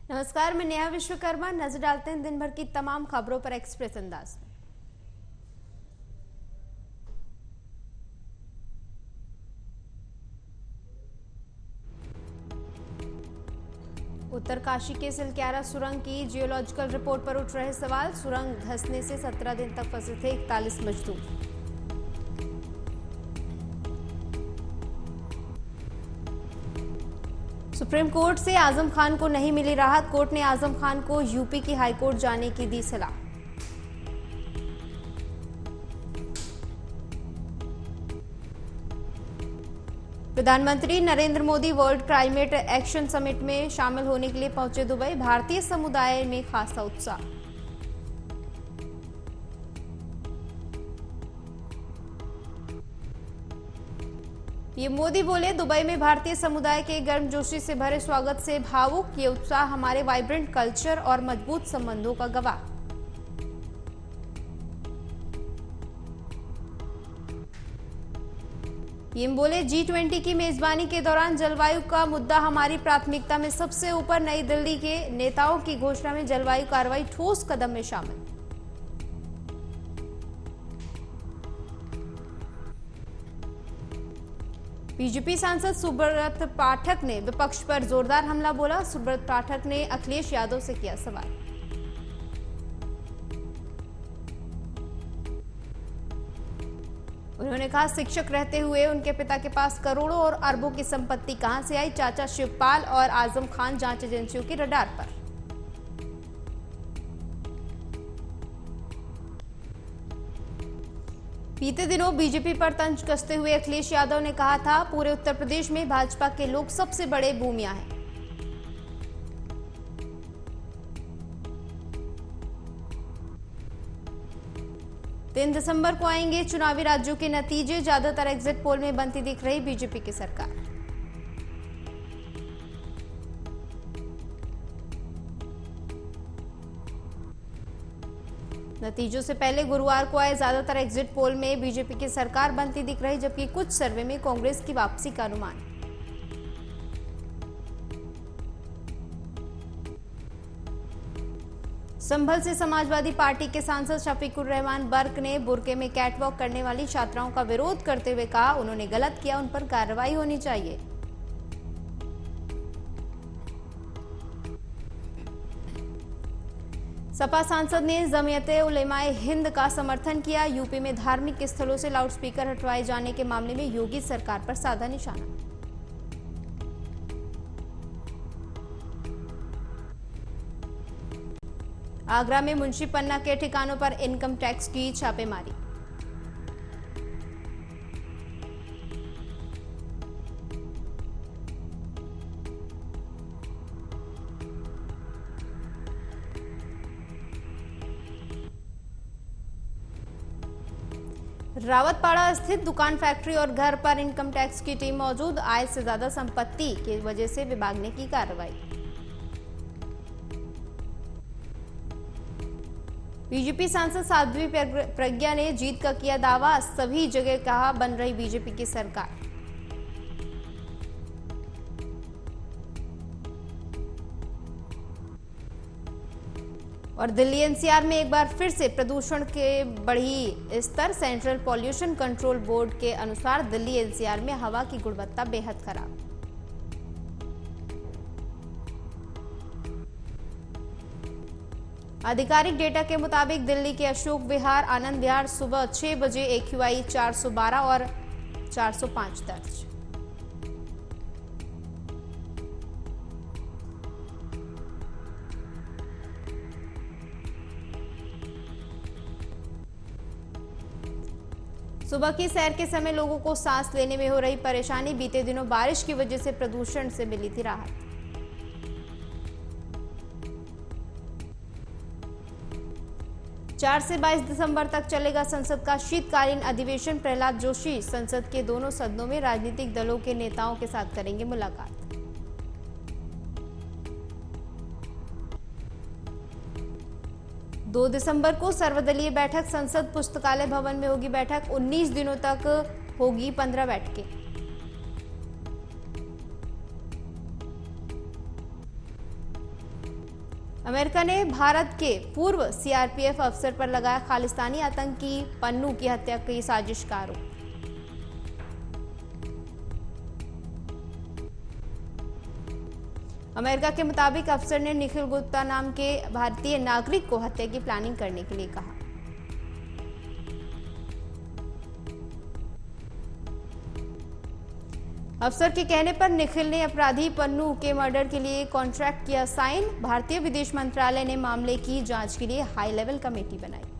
नमस्कार, मैं नेहा विश्वकर्मा। नजर डालते हैं दिन भर की तमाम खबरों पर एक्सप्रेस अंदाज में। उत्तरकाशी के सिलक्यारा सुरंग की जियोलॉजिकल रिपोर्ट पर उठ रहे सवाल। सुरंग धंसने से 17 दिन तक फंसे थे 41 मजदूर। सुप्रीम कोर्ट से आजम खान को नहीं मिली राहत। कोर्ट ने आजम खान को यूपी की हाईकोर्ट जाने की दी सलाह। प्रधानमंत्री Narendra Modi world climate action summit में शामिल होने के लिए पहुंचे दुबई। भारतीय समुदाय में खासा उत्साह। पीएम मोदी बोले, दुबई में भारतीय समुदाय के गर्मजोशी से भरे स्वागत से भावुक। ये उत्साह हमारे वाइब्रेंट कल्चर और मजबूत संबंधों का गवाह। पीएम बोले, G20 की मेजबानी के दौरान जलवायु का मुद्दा हमारी प्राथमिकता में सबसे ऊपर। नई दिल्ली के नेताओं की घोषणा में जलवायु कार्रवाई ठोस कदम में शामिल। बीजेपी सांसद सुब्रत पाठक ने विपक्ष पर जोरदार हमला बोला। सुब्रत पाठक ने अखिलेश यादव से किया सवाल। उन्होंने कहा, शिक्षक रहते हुए उनके पिता के पास करोड़ों और अरबों की संपत्ति कहां से आई। चाचा शिवपाल और आजम खान जांच एजेंसियों की रडार पर। बीते दिनों बीजेपी पर तंज कसते हुए अखिलेश यादव ने कहा था, पूरे उत्तर प्रदेश में भाजपा के लोग सबसे बड़े भूमिया हैं। तीन दिसंबर को आएंगे चुनावी राज्यों के नतीजे। ज्यादातर एग्जिट पोल में बनती दिख रही बीजेपी की सरकार। नतीजों से पहले गुरुवार को आए ज्यादातर एग्जिट पोल में बीजेपी की सरकार बनती दिख रही, जबकि कुछ सर्वे में कांग्रेस की वापसी का अनुमान। संभल से समाजवादी पार्टी के सांसद शफीकुर रहमान बर्क ने बुर्के में कैटवॉक करने वाली छात्राओं का विरोध करते हुए कहा, उन्होंने गलत किया, उन पर कार्रवाई होनी चाहिए। सपा सांसद ने जमीयते उलेमाए हिंद का समर्थन किया। यूपी में धार्मिक स्थलों से लाउडस्पीकर हटवाए जाने के मामले में योगी सरकार पर साधा निशाना। आगरा में मुंशी पन्ना के ठिकानों पर इनकम टैक्स की छापेमारी। रावतपाड़ा स्थित दुकान, फैक्ट्री और घर पर इनकम टैक्स की टीम मौजूद। आय से ज्यादा संपत्ति की वजह से विभाग ने की कार्रवाई। बीजेपी सांसद साध्वी प्रज्ञा ने जीत का किया दावा। सभी जगह कहा, बन रही बीजेपी की सरकार। और दिल्ली एनसीआर में एक बार फिर से प्रदूषण के बढ़ी स्तर। सेंट्रल पॉल्यूशन कंट्रोल बोर्ड के अनुसार दिल्ली एनसीआर में हवा की गुणवत्ता बेहद खराब। आधिकारिक डेटा के मुताबिक दिल्ली के अशोक विहार, आनंद विहार सुबह 6 बजे AQI 412 और 405 दर्ज। सुबह की सैर के समय लोगों को सांस लेने में हो रही परेशानी। बीते दिनों बारिश की वजह से प्रदूषण से मिली थी राहत। चार से 22 दिसंबर तक चलेगा संसद का शीतकालीन अधिवेशन। प्रहलाद जोशी संसद के दोनों सदनों में राजनीतिक दलों के नेताओं के साथ करेंगे मुलाकात। 2 दिसंबर को सर्वदलीय बैठक। संसद पुस्तकालय भवन में होगी बैठक। 19 दिनों तक होगी 15 बैठकें। अमेरिका ने भारत के पूर्व सीआरपीएफ अफसर पर लगाया खालिस्तानी आतंकी पन्नू की हत्या की साजिश का आरोप। अमेरिका के मुताबिक अफसर ने निखिल गुप्ता नाम के भारतीय नागरिक को हत्या की प्लानिंग करने के लिए कहा। अफसर के कहने पर निखिल ने अपराधी पन्नू के मर्डर के लिए कॉन्ट्रैक्ट किया साइन। भारतीय विदेश मंत्रालय ने मामले की जांच के लिए हाई लेवल कमेटी बनाई।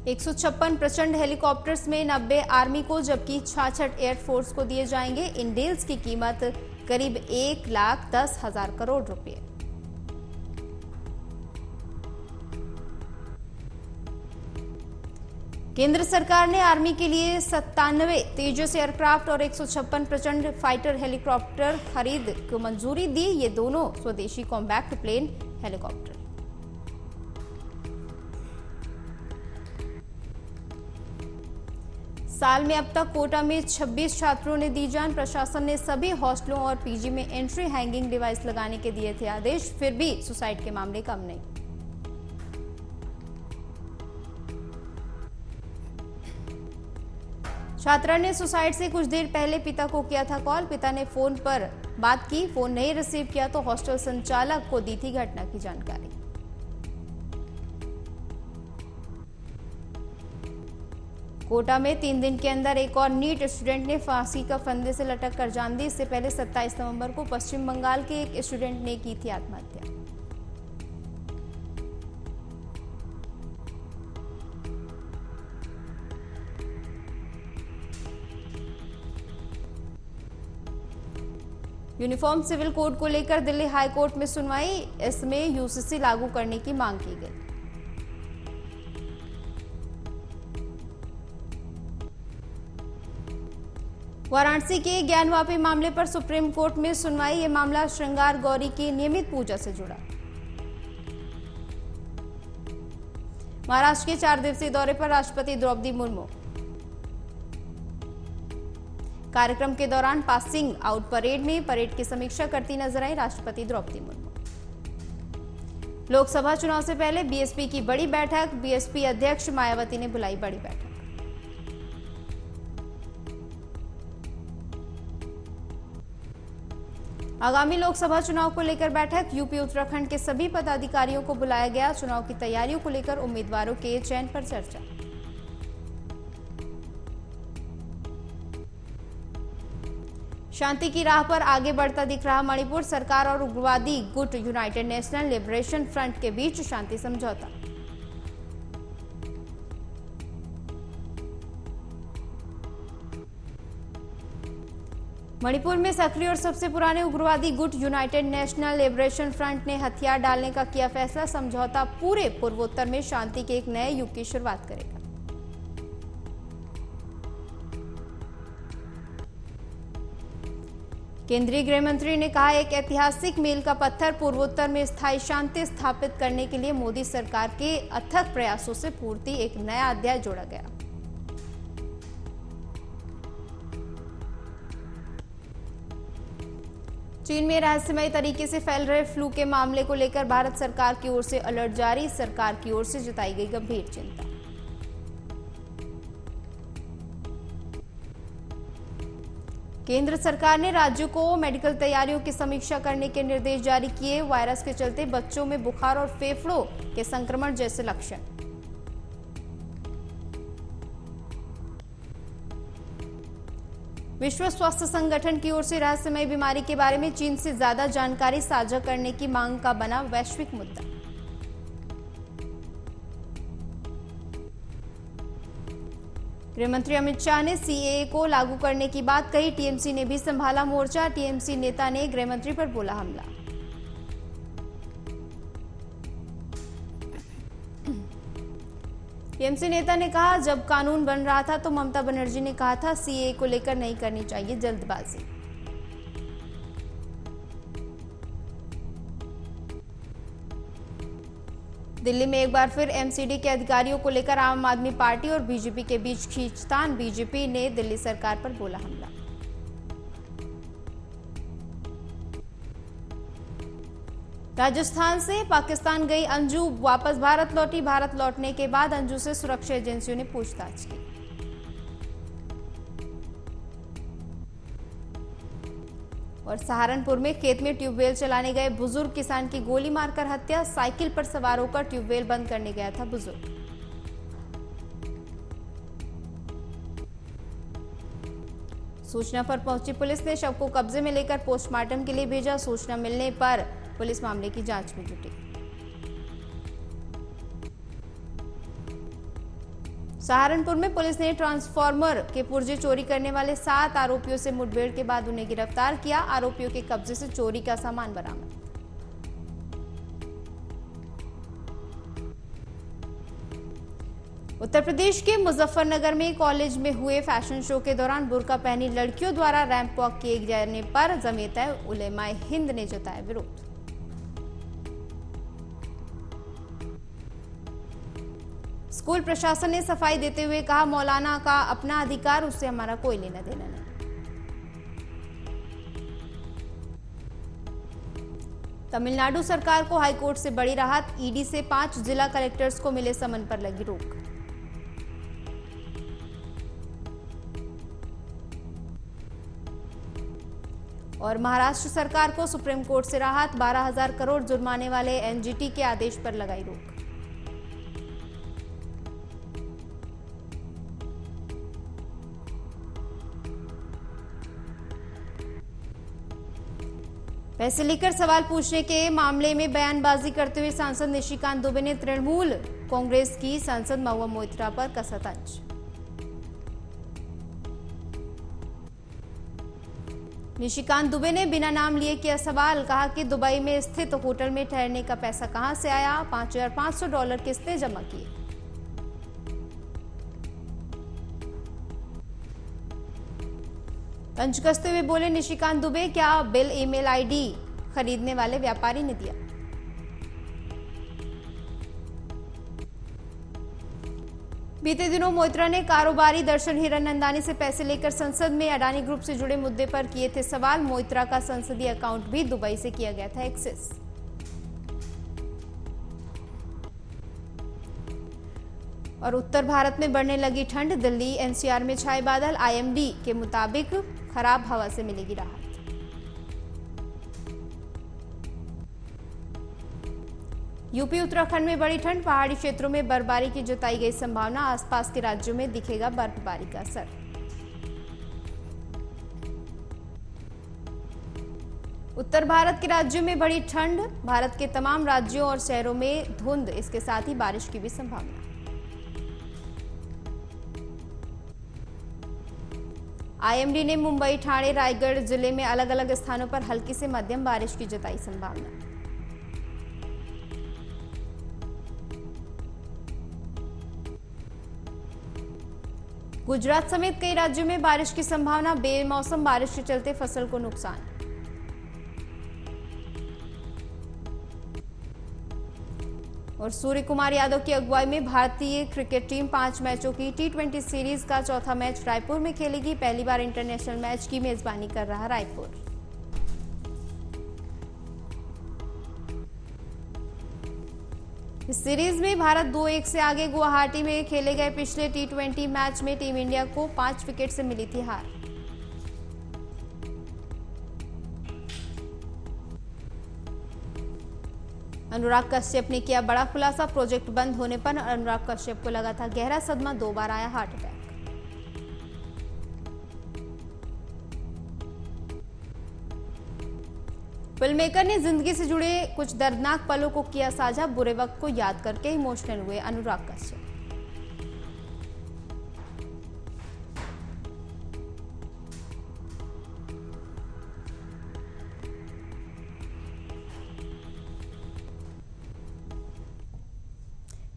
एक 156 प्रचंड हेलीकॉप्टर्स में 90 आर्मी को जबकि 66 एयरफोर्स को दिए जाएंगे। इन डील्स की कीमत करीब 1,10,000 करोड़ रुपए। केंद्र सरकार ने आर्मी के लिए 97 तेजस एयरक्राफ्ट और 156 प्रचंड फाइटर हेलीकॉप्टर खरीद को मंजूरी दी। ये दोनों स्वदेशी कॉम्बैक्ट प्लेन हेलीकॉप्टर। साल में अब तक कोटा में 26 छात्रों ने दी जान। प्रशासन ने सभी हॉस्टलों और पीजी में एंट्री हैंगिंग डिवाइस लगाने के दिए थे आदेश। फिर भी सुसाइड के मामले कम नहीं। छात्रा ने सुसाइड से कुछ देर पहले पिता को किया था कॉल। पिता ने फोन पर बात की, फोन नहीं रिसीव किया तो हॉस्टल संचालक को दी थी घटना की जानकारी। कोटा में 3 दिन के अंदर एक और नीट स्टूडेंट ने फांसी का फंदे से लटक कर जान दी। इससे पहले 27 नवंबर को पश्चिम बंगाल के एक स्टूडेंट ने की थी आत्महत्या। यूनिफॉर्म सिविल कोड को लेकर दिल्ली हाई कोर्ट में सुनवाई। इसमें यूसीसी लागू करने की मांग की गई। वाराणसी के ज्ञानवापी मामले पर सुप्रीम कोर्ट में सुनवाई। यह मामला श्रृंगार गौरी की नियमित पूजा से जुड़ा। महाराष्ट्र के 4 दिवसीय दौरे पर राष्ट्रपति द्रौपदी मुर्मू। कार्यक्रम के दौरान पासिंग आउट परेड में परेड की समीक्षा करती नजर आई राष्ट्रपति द्रौपदी मुर्मू। लोकसभा चुनाव से पहले बीएसपी की बड़ी बैठक। बीएसपी अध्यक्ष मायावती ने बुलाई बड़ी बैठक। आगामी लोकसभा चुनाव को लेकर बैठक। यूपी उत्तराखंड के सभी पदाधिकारियों को बुलाया गया। चुनाव की तैयारियों को लेकर उम्मीदवारों के चयन पर चर्चा। शांति की राह पर आगे बढ़ता दिख रहा मणिपुर। सरकार और उग्रवादी गुट यूनाइटेड नेशनल लिबरेशन फ्रंट के बीच शांति समझौता। मणिपुर में सक्रिय और सबसे पुराने उग्रवादी गुट यूनाइटेड नेशनल लिबरेशन फ्रंट ने हथियार डालने का किया फैसला। समझौता पूरे पूर्वोत्तर में शांति के एक नए युग की शुरुआत करेगा। केंद्रीय गृह मंत्री ने कहा, एक ऐतिहासिक मील का पत्थर। पूर्वोत्तर में स्थायी शांति स्थापित करने के लिए मोदी सरकार के अथक प्रयासों से पूर्ति एक नया अध्याय जोड़ा गया। चीन में रहस्यमय तरीके से फैल रहे फ्लू के मामले को लेकर भारत सरकार की ओर से अलर्ट जारी। सरकार की ओर से जताई गई गंभीर चिंता। केंद्र सरकार ने राज्यों को मेडिकल तैयारियों की समीक्षा करने के निर्देश जारी किए। वायरस के चलते बच्चों में बुखार और फेफड़ों के संक्रमण जैसे लक्षण। विश्व स्वास्थ्य संगठन की ओर से रहस्यमय बीमारी के बारे में चीन से ज्यादा जानकारी साझा करने की मांग का बना वैश्विक मुद्दा। गृहमंत्री अमित शाह ने सीएए को लागू करने की बात कही। टीएमसी ने भी संभाला मोर्चा। टीएमसी नेता ने गृहमंत्री पर बोला हमला। टीएमसी नेता ने कहा, जब कानून बन रहा था तो ममता बनर्जी ने कहा था सीएए को लेकर नहीं करनी चाहिए जल्दबाजी। दिल्ली में एक बार फिर एमसीडी के अधिकारियों को लेकर आम आदमी पार्टी और बीजेपी के बीच खींचतान। बीजेपी ने दिल्ली सरकार पर बोला हमला। राजस्थान से पाकिस्तान गई अंजू वापस भारत लौटी। भारत लौटने के बाद अंजू से सुरक्षा एजेंसियों ने पूछताछ की। और सहारनपुर में खेत में ट्यूबवेल चलाने गए बुजुर्ग किसान की गोली मारकर हत्या। साइकिल पर सवार होकर ट्यूबवेल बंद करने गया था बुजुर्ग। सूचना पर पहुंची पुलिस ने शव को कब्जे में लेकर पोस्टमार्टम के लिए भेजा। सूचना मिलने पर पुलिस मामले की जांच में जुटी। सहारनपुर में पुलिस ने ट्रांसफार्मर के पुर्जे चोरी करने वाले 7 आरोपियों से मुठभेड़ के बाद उन्हें गिरफ्तार किया। आरोपियों के कब्जे से चोरी का सामान बरामद। उत्तर प्रदेश के मुजफ्फरनगर में कॉलेज में हुए फैशन शो के दौरान बुर्का पहनी लड़कियों द्वारा रैंप वॉक किए जाने पर जमीयत उलेमाए हिंद ने जताया विरोध। स्कूल प्रशासन ने सफाई देते हुए कहा, मौलाना का अपना अधिकार, उससे हमारा कोई लेना देना नहीं। तमिलनाडु सरकार को हाईकोर्ट से बड़ी राहत। ईडी से 5 जिला कलेक्टर्स को मिले समन पर लगी रोक। और महाराष्ट्र सरकार को सुप्रीम कोर्ट से राहत। 12,000 करोड़ जुर्माने वाले एनजीटी के आदेश पर लगाई रोक। पैसे लेकर सवाल पूछने के मामले में बयानबाजी करते हुए सांसद निशिकांत दुबे ने तृणमूल कांग्रेस की सांसद महुआ मोइत्रा पर कसा तंज। निशिकांत दुबे ने बिना नाम लिए किया सवाल। कहा कि दुबई में स्थित होटल में ठहरने का पैसा कहां से आया। $5,500 किस्तें जमा किए। तंज कसते हुए बोले निशिकांत दुबे, क्या बिल ईमेल आईडी खरीदने वाले व्यापारी ने दिया। बीते दिनों मोइत्रा ने कारोबारी दर्शन हिरनंदानी से पैसे लेकर संसद में अडानी ग्रुप से जुड़े मुद्दे पर किए थे सवाल। मोइत्रा का संसदीय अकाउंट भी दुबई से किया गया था एक्सेस। और उत्तर भारत में बढ़ने लगी ठंड। दिल्ली एनसीआर में छाए बादल। आईएमडी के मुताबिक खराब हवा से मिलेगी राहत। यूपी उत्तराखंड में बड़ी ठंड। पहाड़ी क्षेत्रों में बर्फबारी की जताई गई संभावना। आसपास के राज्यों में दिखेगा बर्फबारी का असर। उत्तर भारत के राज्यों में बड़ी ठंड। भारत के तमाम राज्यों और शहरों में धुंध, इसके साथ ही बारिश की भी संभावना। आईएमडी ने मुंबई, ठाणे, रायगढ़ जिले में अलग अलग स्थानों पर हल्की से मध्यम बारिश की जताई संभावना। गुजरात समेत कई राज्यों में बारिश की संभावना। बेमौसम बारिश के चलते फसल को नुकसान। और सूर्य कुमार यादव की अगुवाई में भारतीय क्रिकेट टीम 5 मैचों की T20 सीरीज का चौथा मैच रायपुर में खेलेगी। पहली बार इंटरनेशनल मैच की मेजबानी कर रहा रायपुर। इस सीरीज में भारत 2-1 से आगे। गुवाहाटी में खेले गए पिछले T20 मैच में टीम इंडिया को 5 विकेट से मिली थी हार। अनुराग कश्यप ने किया बड़ा खुलासा। प्रोजेक्ट बंद होने पर अनुराग कश्यप को लगा था गहरा सदमा। 2 बार आया हार्ट अटैक। फिल्ममेकर ने जिंदगी से जुड़े कुछ दर्दनाक पलों को किया साझा। बुरे वक्त को याद करके इमोशनल हुए अनुराग कश्यप।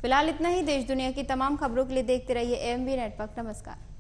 फिलहाल इतना ही। देश दुनिया की तमाम खबरों के लिए देखते रहिए AMV नेटवर्क। नमस्कार।